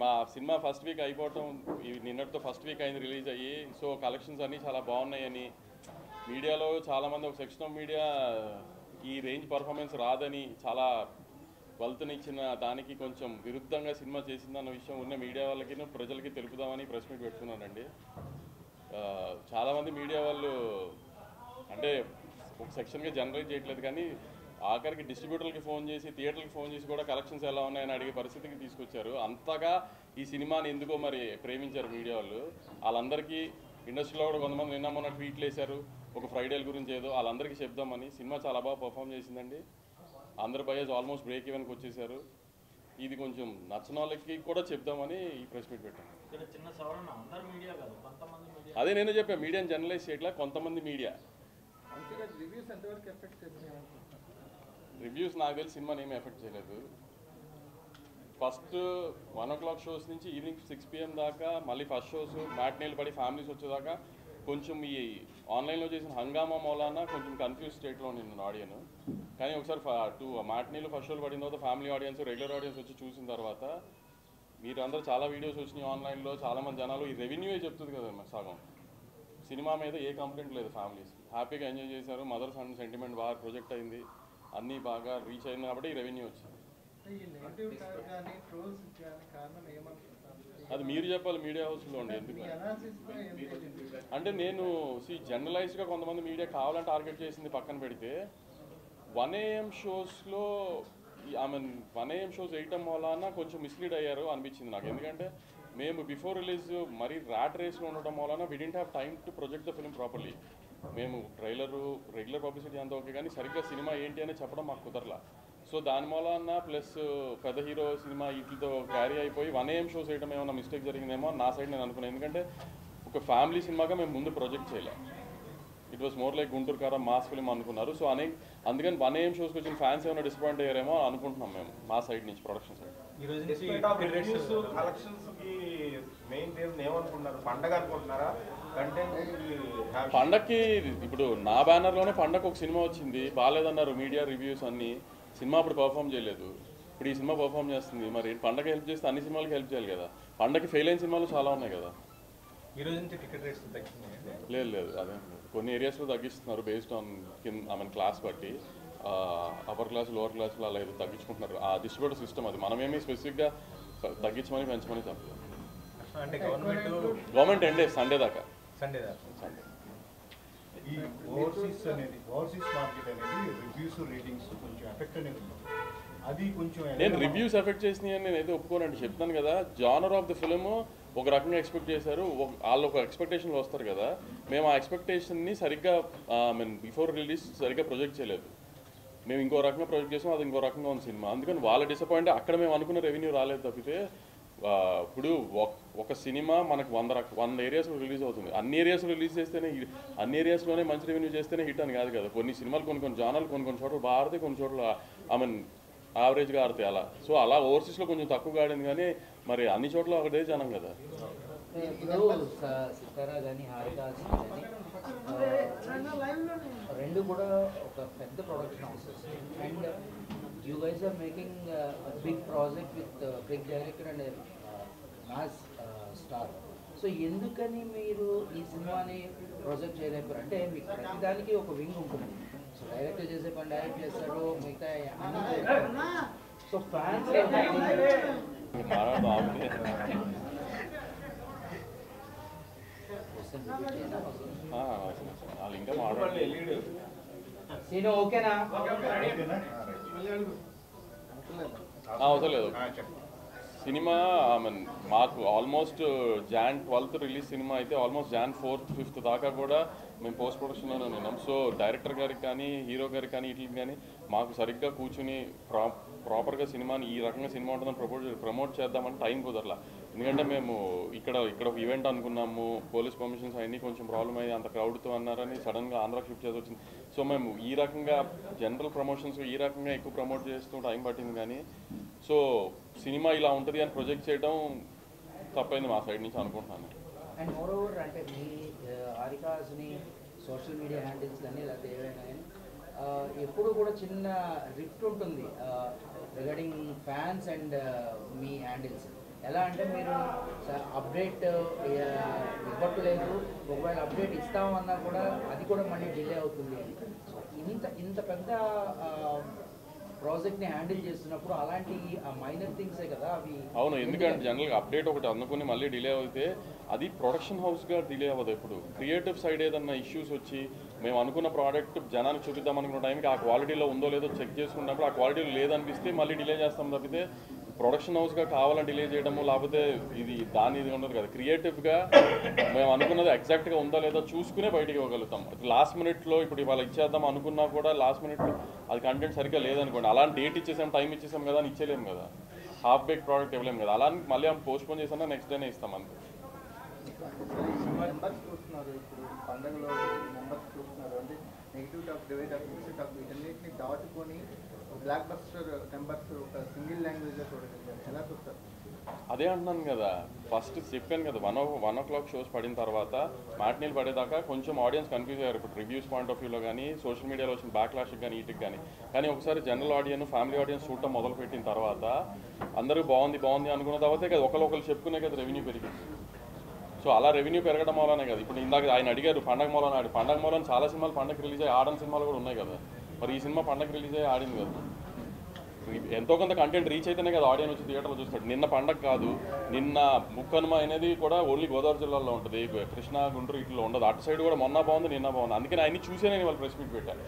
మా cinema first week అయిపోవటం నిన్నటితో ఫస్ట్ వీక్ అయింది రిలీజ్ అయ్యి. సో కలెక్షన్స్ అన్నీ చాలా బాగున్నాయని మీడియాలో చాలామంది, ఒక సెక్షన్ ఆఫ్ మీడియా ఈ రేంజ్ పర్ఫార్మెన్స్ రాదని చాలా వల్తనిచ్చిన దానికి కొంచెం విరుద్ధంగా సినిమా చేసిందన్న విషయం ఉన్న మీడియా వాళ్ళకి ప్రజలకి తెలుపుదామని ప్రెస్ మీట్ పెట్టుకున్నానండి. చాలామంది మీడియా వాళ్ళు అంటే ఒక సెక్షన్గా జనరేట్ చేయట్లేదు, కానీ ఆఖరికి డిస్ట్రిబ్యూటర్లకి ఫోన్ చేసి థియేటర్కి ఫోన్ చేసి కూడా కలెక్షన్స్ ఎలా ఉన్నాయని అడిగే పరిస్థితికి తీసుకొచ్చారు. అంతగా ఈ సినిమాని ఎందుకో మరి ప్రేమించారు మీడియా వాళ్ళు. వాళ్ళందరికీ ఇండస్ట్రీలో కూడా కొంతమంది నిన్న మొన్న ట్వీట్లు వేశారు ఒక ఫ్రైడేల గురించి ఏదో, వాళ్ళందరికీ చెప్దామని. సినిమా చాలా బాగా పర్ఫామ్ చేసిందండి. అందరు బయస్ ఆల్మోస్ట్ బ్రేక్ ఈవెన్కి వచ్చేసారు. ఇది కొంచెం నచ్చిన వాళ్ళకి కూడా చెప్దామని ఈ ప్రెస్ మీట్ పెట్టాను. అదే నేను చెప్పాను, మీడియాని జర్నలైజ్ చేయట్లా, కొంతమంది మీడియా. రివ్యూస్ నాకు తెలిసి సినిమాని ఏమీ ఎఫెక్ట్ చేయలేదు. ఫస్ట్ 1 o'clock షోస్ నుంచి ఈవినింగ్ 6 PM దాకా, మళ్ళీ ఫస్ట్ షోస్ మ్యాట్నీలు పడి ఫ్యామిలీస్ వచ్చేదాకా కొంచెం ఈ ఆన్లైన్లో చేసిన హంగామా మూలాన కొంచెం కన్ఫ్యూజ్ స్టేట్లో నిన్న ఆడియన్. కానీ ఒకసారి మ్యాట్నీలు ఫస్ట్ షోలు పడిన తర్వాత ఫ్యామిలీ ఆడియన్స్, రెగ్యులర్ ఆడియన్స్ వచ్చి చూసిన తర్వాత మీరందరూ చాలా వీడియోస్ వచ్చినాయి ఆన్లైన్లో, చాలామంది జనాలు ఈ రెవెన్యూ చెప్తుంది కదా సగం. సినిమా మీద ఏ కంప్లైంట్ లేదు, ఫ్యామిలీస్ హ్యాపీగా ఎంజాయ్ చేశారు. మదర్స్ అండ్ సెంటిమెంట్ బాగా ప్రొజెక్ట్ అయింది, అన్నీ బాగా రీచ్ అయింది కాబట్టి ఈ రెవెన్యూ వచ్చింది. అది మీరు చెప్పాలి మీడియా హౌస్లో ఉండి. ఎందుకు అంటే నేను జనరలైజ్డ్గా కొంతమంది మీడియా కావాలని టార్గెట్ చేసింది పక్కన పెడితే 1 AM షోస్లో ఐ మీన్ 1 AM షోస్ వేయటం వలన కొంచెం మిస్లీడ్ అయ్యారు అనిపించింది నాకు. ఎందుకంటే మేము బిఫోర్ రిలీజ్ మరీ ర్యాట్ రేస్లో ఉండటం వలన we didn't have time to project the film properly. మేము ట్రైలరు రెగ్యులర్ పబ్లిసిటీ అంతా ఓకే, కానీ సరిగ్గా సినిమా ఏంటి అని చెప్పడం మాకు కుదరలా. సో దాని మూలన ప్లస్ పెద్ద హీరో సినిమా వీటితో క్యారీ అయిపోయి 1 AM షోస్ వేయడం ఏమన్నా మిస్టేక్ జరిగిందేమో నా సైడ్ నేను అనుకున్నాను. ఎందుకంటే ఒక ఫ్యామిలీ సినిమాగా మేము ముందు ప్రొజెక్ట్ చేయలే. It was more like Guntur కారం మాస్ ఫిల్మ్ అనుకున్నారు. సో అందుకని 1 AM షోస్కి వచ్చిన ఫ్యాన్స్ ఏమైనా డిసప్పాయింట్ అయ్యారేమో అనుకుంటున్నాం మేము మా సైడ్ నుంచి, ప్రొడక్షన్ సైడ్. పండక్కి ఇప్పుడు నా బ్యానర్లోనే పండగ ఒక సినిమా వచ్చింది, బాగాలేదన్నారు మీడియా రివ్యూస్ అన్నీ. సినిమా అప్పుడు పర్ఫామ్ చేయలేదు, ఇప్పుడు ఈ సినిమా పర్ఫామ్ చేస్తుంది. మరి పండగ హెల్ప్ చేస్తే అన్ని సినిమాలకి హెల్ప్ చేయాలి కదా. పండగకి ఫెయిల్ అయిన సినిమాలు చాలా ఉన్నాయి కదా. లేదు అదే కొన్ని ఏరియాస్లో తగ్గిస్తున్నారు బేస్డ్ ఆన్ క్లాస్ బట్టి. అప్పర్ క్లాస్ లోవర్ క్లాస్లో అలా ఏదో తగ్గించుకుంటున్నారు. ఆ డిస్ట్రిబ్యూటర్ సిస్టమ్ అది. మనమేమి స్పెసిఫిక్గా తగ్గించమని పెంచమని చెప్పలేదు. గవర్నమెంట్ ఎండే సండే దాకా. ఈ ఓవర్సీస్ మార్కెట్ అనేది రివ్యూస్ రేటింగ్స్ కొంచెం ఎఫెక్ట్ అనేది ఉంది. అది కొంచెం నేను రివ్యూస్ ఎఫెక్ట్ చేసినాయి అని నేనైతే ఒప్పుకోనండి. చెప్తాను కదా, జానర్ ఆఫ్ ద ఫిల్మ్ ఒక రకంగా ఎక్స్పెక్ట్ చేశారు, వాళ్ళు ఒక ఎక్స్పెక్టేషన్లో వస్తారు కదా. మేము ఆ ఎక్స్పెక్టేషన్ని సరిగ్గా బిఫోర్ రిలీజ్ సరిగ్గా ప్రొజెక్ట్ చేయలేదు. మేము ఇంకో రకంగా ప్రొజెక్ట్ చేసాం, అది ఇంకో రకంగా ఉంది సినిమా. అందుకని వాళ్ళ డిసప్పాయింట్. అక్కడ మేము అనుకున్న రెవెన్యూ రాలేదు తప్పితే. ఇప్పుడు ఒక సినిమా మనకు 100 ఏరియాస్లో రిలీజ్ అవుతుంది. అన్ని ఏరియాస్లో రిలీజ్ చేస్తేనే, అన్ని ఏరియాస్లోనే మంచి రెవెన్యూ చేస్తేనే హిట్ అని కాదు కదా. కొన్ని సినిమాలు కొన్ని జానర్లు కొన్ని చోట్ల బాగా ఆడితే, కొన్ని చోట్ల యావరేజ్గా ఆడితే అలా. సో అలా ఓవర్సీస్లో కొంచెం తక్కువగా ఆడింది, కానీ మరి అన్ని చోట్ల ఒకటే జనం కదా. సితారా కానీ హారిక రెండు కూడా ఒక పెద్ద production houses. And you guys are making big project with big director and mass star. So ఎందుకని మీరు ఈ సినిమాని ప్రొజెక్ట్ చేయలేకపోయారు? అంటే మీకు ప్రతిదానికి ఒక వింగ్ ఉంటుంది. సో డైరెక్టర్ చేసే పని డైరెక్ట్ చేస్తాడు, మిగతా సో ఫ్యాన్స్ వాళ్ళు ఇంకా మాట్లాడలేదు. ఓకేనా? అవసరం లేదు. సినిమా మాకు almost Jan 12th release cinema అయితే ఆల్మోస్ట్ Jan 4th 5th దాకా కూడా మేము పోస్ట్ ప్రొడక్షన్లోనే ఉన్నాం. సో డైరెక్టర్ గారికి కానీ హీరో గారికి కానీ వీటికి కానీ మాకు సరిగ్గా కూర్చుని ప్రాపర్గా సినిమాని ఈ రకంగా సినిమా ఉంటుందని ప్రమోట్ చేద్దామని టైం కుదరలా. ఎందుకంటే మేము ఇక్కడ ఒక ఈవెంట్ అనుకున్నాము, పోలీస్ పర్మిషన్స్ అవన్నీ కొంచెం ప్రాబ్లం అయ్యి అంత క్రౌడ్తో అన్నారని సడన్గా ఆంధ్రాకి షిఫ్ట్ చేసి వచ్చింది. సో మేము ఈ రకంగా జనరల్ ప్రమోషన్స్ ఈ రకంగా ఎక్కువ ప్రమోట్ చేస్తూ టైం పట్టింది. కానీ సో సినిమా ఇలా ఉంటుంది అని ప్రొజెక్ట్ చేయడం తప్పైంది మా సైడ్ నుంచి అనుకుంటున్నాను. అండ్ మోర్ ఓవర్ అంటే మీ హారికాస్ని సోషల్ మీడియా హ్యాండిల్స్ కానీ లేకపోతే ఏవైనా కానీ ఎప్పుడు కూడా చిన్న రిఫ్ట్ ఉంటుంది regarding fans and me handles. ఎలా అంటే మీరు అప్డేట్ ఇవ్వట్లేదు, ఒకవేళ అప్డేట్ ఇస్తామన్నా కూడా అది కూడా మళ్ళీ డిలే అవుతుంది. సో ఇంత పెద్ద ప్రాజెక్ట్ని హ్యాండిల్ చేస్తున్నప్పుడు అలాంటి మైనర్ థింగ్సే కదా అవి. అవును, ఎందుకంటే జనరల్గా అప్డేట్ ఒకటి అనుకుని మళ్ళీ డిలే అయితే అది ప్రొడక్షన్ హౌస్గా డిలే అవ్వదు. ఇప్పుడు క్రియేటివ్ సైడ్ ఏదన్నా ఇష్యూస్ వచ్చి మేము అనుకున్న ప్రోడక్ట్ జనానికి చూపిద్దాం అనుకున్న టైంకి ఆ క్వాలిటీలో ఉందో లేదో చెక్ చేసుకున్నప్పుడు ఆ క్వాలిటీలో లేదనిపిస్తే మళ్ళీ డిలే చేస్తాం తప్పితే ప్రొడక్షన్ హౌస్గా కావాలని డిలే చేయడము లేకపోతే ఇది ఉండదు కదా. క్రియేటివ్గా మేము అనుకున్నది ఎగ్జాక్ట్గా ఉందో లేదో చూసుకునే బయటికి ఇవ్వగలుగుతాం. లాస్ట్ మినిట్లో ఇప్పుడు ఇవాళ ఇచ్చేద్దాం అనుకున్నా కూడా లాస్ట్ మినిట్లో అది కంటెంట్ సరిగ్గా లేదనుకోండి, అలాంటి డేట్ ఇచ్చేసాం టైం ఇచ్చేసాం కదా అని ఇచ్చేలేము కదా, హాఫ్ బేక్ ప్రోడక్ట్ ఇవ్వలేము కదా. అలా మళ్ళీ పోస్ట్పోన్ చేసినా నెక్స్ట్ డేనే ఇస్తాం అంతే. మెంబర్స్ చూస్తున్నారు ఇప్పుడు పండుగలో, మెంబర్స్ చూస్తున్నారు అంటే negative talk, divide talk, mixed talk వీటన్నిటిని దాటుకొని బ్లాక్ బస్టర్ మెంబర్స్ ఒక సింగిల్ లాంగ్వేజ్లో చూడగలిగారు. ఎలా చూస్తారు? అదే అంటున్నాను కదా, ఫస్ట్ చెప్పాను కదా 1 o'clock షోస్ పడిన తర్వాత మ్యాట్నీలు పడేదాకా కొంచెం ఆడియన్స్ కన్ఫ్యూజ్ అయ్యారు. ఇప్పుడు రివ్యూస్ పాయింట్ ఆఫ్ వ్యూలో కానీ సోషల్ మీడియాలో వచ్చిన బ్యాక్లాష్కి కానీ వీటికి కానీ ఒకసారి జనరల్ ఆడియన్స్ ఫ్యామిలీ ఆడియన్స్ చూడటం మొదలుపెట్టిన తర్వాత అందరూ బాగుంది అనుకున్న తర్వాతే కదా ఒకరు చెప్పుకునే కదా రెవెన్యూ పెరిగింది. సో అలా రెవెన్యూ పెరగడం వల్లనే కదా. ఇప్పుడు ఇందాక ఆయన అడిగారు పండగ మూలన చాలా సినిమాలు పండగ రిలీజ్ అయ్యి ఆడని సినిమాలు కూడా ఉన్నాయి కదా. మరి ఈ సినిమా పండగ రిలీజ్ అయ్యి ఆడింది కదా. ఎంతో కొంత కంటెంట్ రీచ్ అయితేనే కదా ఆడియన్స్ వచ్చి థియేటర్లో చూస్తాడు. నిన్న పండగ కాదు, నిన్న ముక్కనుమ అనేది కూడా ఓన్లీ గోదావరి జిల్లాలో ఉంటుంది, కృష్ణా గుంటూరు ఇట్లో ఉండదు. అటు సైడ్ కూడా మొన్న బాగుంది, నిన్న బాగుంది. అందుకని ఆయన్ని చూసే నేను వాళ్ళు ప్రెస్ మీట్ పెట్టాను.